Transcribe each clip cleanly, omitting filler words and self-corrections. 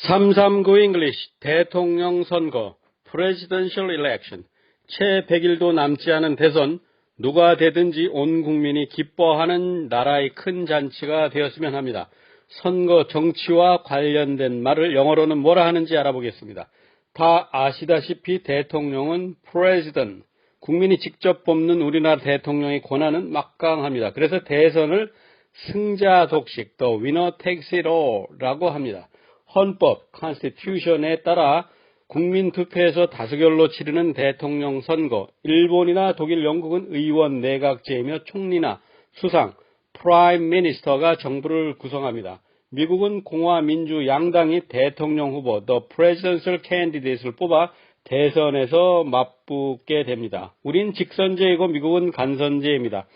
339 English 대통령 선거 Presidential Election 채 100일도 남지 않은 대선 누가 되든지 온 국민이 기뻐하는 나라의 큰 잔치가 되었으면 합니다. 선거 정치와 관련된 말을 영어로는 뭐라 하는지 알아보겠습니다. 다 아시다시피 대통령은 President, 국민이 직접 뽑는 우리나라 대통령의 권한은 막강합니다. 그래서 대선을 승자 독식, the winner takes it all라고 합니다. 헌법, Constitution에 따라 국민 투표에서 다수결로 치르는 대통령 선거, 일본이나 독일, 영국은 의원 내각제이며 총리나 수상, Prime Minister가 정부를 구성합니다. 미국은 공화, 민주, 양당이 대통령 후보, the presidential candidate를 뽑아 대선에서 맞붙게 됩니다. 우린 직선제이고 미국은 간선제입니다.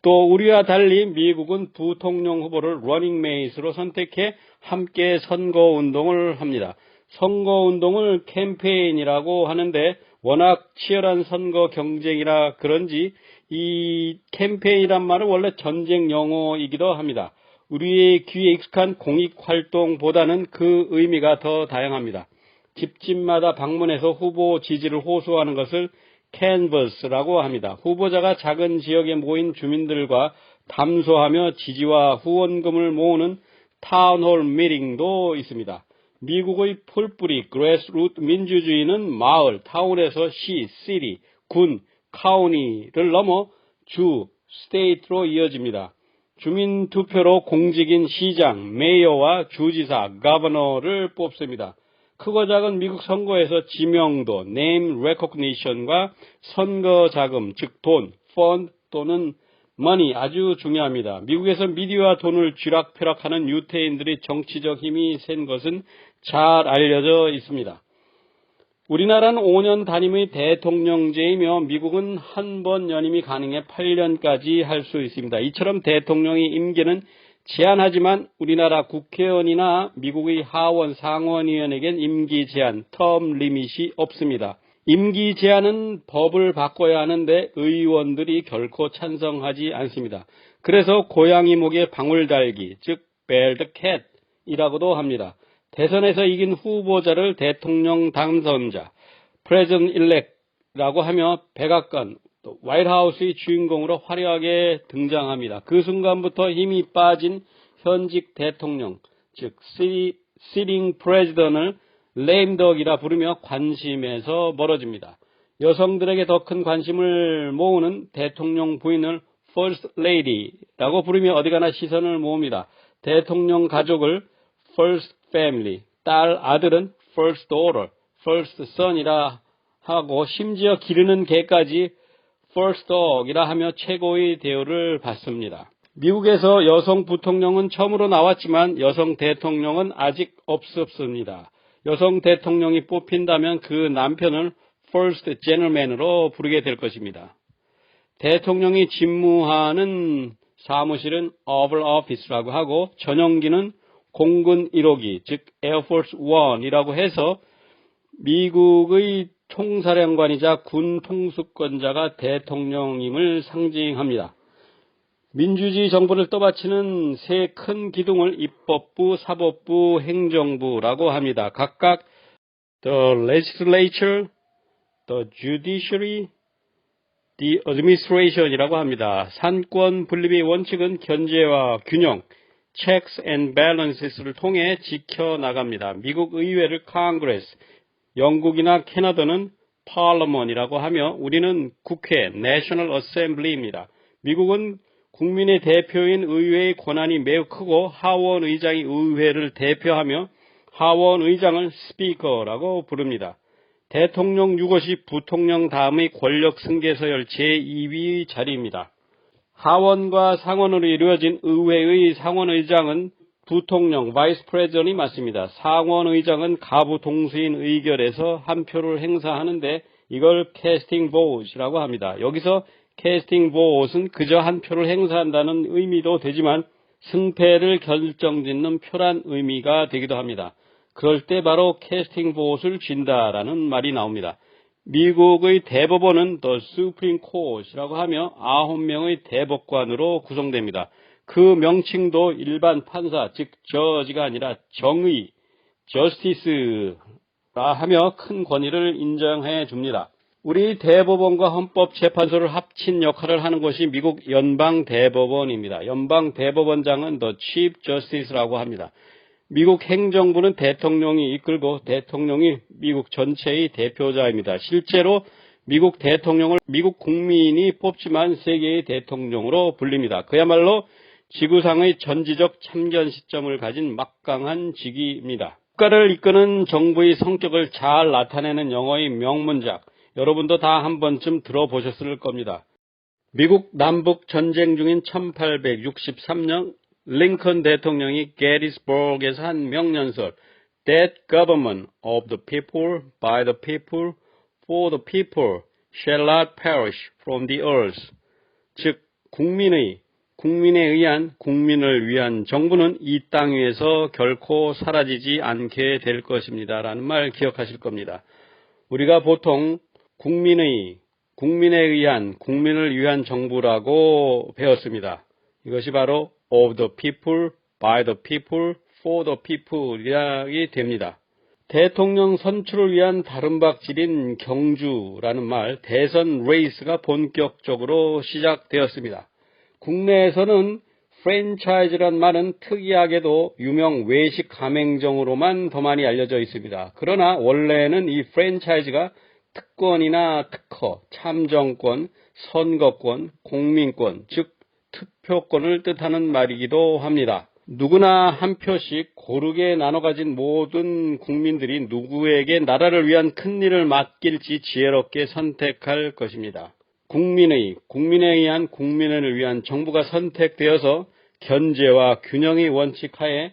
또 우리와 달리 미국은 부통령 후보를 러닝 메이트로 선택해 함께 선거운동을 합니다. 선거운동을 캠페인이라고 하는데 워낙 치열한 선거 경쟁이라 그런지 이 캠페인이란 말은 원래 전쟁 용어이기도 합니다. 우리의 귀에 익숙한 공익활동보다는 그 의미가 더 다양합니다. 집집마다 방문해서 후보 지지를 호소하는 것을 canvass라고 합니다. 후보자가 작은 지역에 모인 주민들과 담소하며 지지와 후원금을 모으는 타운홀 미팅도 있습니다. 미국의 풀뿌리 grassroot 민주주의는 마을, 타운에서 시, city, 군, county를 넘어 주, state로 이어집니다. 주민 투표로 공직인 시장, 메이어와 주지사, governor를 뽑습니다. 크고 작은 미국 선거에서 지명도, name recognition과 선거 자금, 즉 돈, fund 또는 money 아주 중요합니다. 미국에서 미디어와 돈을 쥐락펴락하는 유태인들의 정치적 힘이 센 것은 잘 알려져 있습니다. 우리나라는 5년 단임의 대통령제이며 미국은 한 번 연임이 가능해 8년까지 할 수 있습니다. 이처럼 대통령의 임기는 제한하지만 우리나라 국회의원이나 미국의 하원, 상원의원에겐 임기 제한, 텀 리밋이 없습니다. 임기 제한은 법을 바꿔야 하는데 의원들이 결코 찬성하지 않습니다. 그래서 고양이 목에 방울 달기, 즉 bear the cat이라고도 합니다. 대선에서 이긴 후보자를 대통령 당선자, President elect라고 하며 백악관, 화이트하우스의 주인공으로 화려하게 등장합니다. 그 순간부터 힘이 빠진 현직 대통령, 즉 sitting president을 lame duck이라 부르며 관심에서 멀어집니다. 여성들에게 더 큰 관심을 모으는 대통령 부인을 first lady라고 부르며 어디 가나 시선을 모읍니다. 대통령 가족을 first family, 딸 아들은 first daughter, first son이라 하고 심지어 기르는 개까지 first dog이라 하며 최고의 대우를 받습니다. 미국에서 여성 부통령은 처음으로 나왔지만 여성 대통령은 아직 없습니다. 여성 대통령이 뽑힌다면 그 남편을 first gentleman으로 부르게 될 것입니다. 대통령이 집무하는 사무실은 Oval Office라고 하고 전용기는 공군 1호기, 즉 Air Force One이라고 해서 미국의 총사령관이자 군 통수권자가 대통령임을 상징합니다. 민주주의 정부를 떠받치는 세 큰 기둥을 입법부, 사법부, 행정부라고 합니다. 각각 the legislature, the judiciary, the administration이라고 합니다. 산권 분립의 원칙은 견제와 균형, checks and balances를 통해 지켜나갑니다. 미국 의회를 Congress, 영국이나 캐나다는 Parliament이라고 하며 우리는 국회, National Assembly입니다. 미국은 국민의 대표인 의회의 권한이 매우 크고 하원 의장이 의회를 대표하며 하원 의장을 Speaker라고 부릅니다. 대통령 6호시 부통령 다음의 권력 승계서열 제2위 자리입니다. 하원과 상원으로 이루어진 의회의 상원의장은 부통령, 바이스 프레지던트이 맡습니다. 상원의장은 가부 동수인 의결에서 한 표를 행사하는데 이걸 캐스팅 보트이라고 합니다. 여기서 캐스팅 보트는 그저 한 표를 행사한다는 의미도 되지만 승패를 결정짓는 표란 의미가 되기도 합니다. 그럴 때 바로 캐스팅 보트를 쥔다라는 말이 나옵니다. 미국의 대법원은 The Supreme Court이라고 하며 9명의 대법관으로 구성됩니다. 그 명칭도 일반 판사, 즉 저지가 아니라 정의, Justice라 하며 큰 권위를 인정해 줍니다. 우리 대법원과 헌법재판소를 합친 역할을 하는 것이 미국 연방대법원입니다. 연방대법원장은 The Chief Justice라고 합니다. 미국 행정부는 대통령이 이끌고 대통령이 미국 전체의 대표자입니다. 실제로 미국 대통령을 미국 국민이 뽑지만 세계의 대통령으로 불립니다. 그야말로 지구상의 전지적 참견 시점을 가진 막강한 직위입니다. 국가를 이끄는 정부의 성격을 잘 나타내는 영어의 명문작, 여러분도 다 한 번쯤 들어보셨을 겁니다. 미국 남북 전쟁 중인 1863년 링컨 대통령이 게티스버그에서 한 명연설 That government of the people, by the people, for the people shall not perish from the earth. 즉 국민에 의한 국민을 위한 정부는 이 땅 위에서 결코 사라지지 않게 될 것입니다. 라는 말 기억하실 겁니다. 우리가 보통 국민에 의한 국민을 위한 정부라고 배웠습니다. 이것이 바로 of the people, by the people, for the people이 됩니다. 대통령 선출을 위한 다름박질인 경주라는 말, 대선 레이스가 본격적으로 시작되었습니다. 국내에서는 프랜차이즈란 말은 특이하게도 유명 외식 가맹점으로만 더 많이 알려져 있습니다. 그러나 원래는 이 프랜차이즈가 특권이나 특허, 참정권, 선거권, 공민권, 즉 투표권을 뜻하는 말이기도 합니다. 누구나 한 표씩 고르게 나눠 가진 모든 국민들이 누구에게 나라를 위한 큰 일을 맡길지 지혜롭게 선택할 것입니다. 국민에 의한 국민을 위한 정부가 선택되어서 견제와 균형의 원칙 하에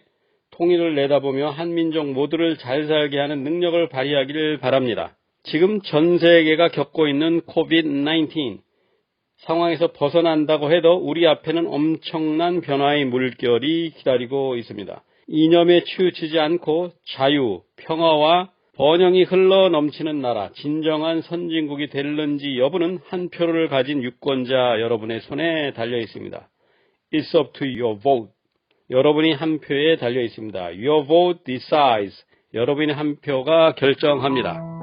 통일을 내다보며 한민족 모두를 잘 살게 하는 능력을 발휘하기를 바랍니다. 지금 전 세계가 겪고 있는 COVID-19 상황에서 벗어난다고 해도 우리 앞에는 엄청난 변화의 물결이 기다리고 있습니다. 이념에 치우치지 않고 자유, 평화와 번영이 흘러 넘치는 나라, 진정한 선진국이 될는지 여부는 한 표를 가진 유권자 여러분의 손에 달려 있습니다. It's up to your vote. 여러분이 한 표에 달려 있습니다. Your vote decides. 여러분의 한 표가 결정합니다.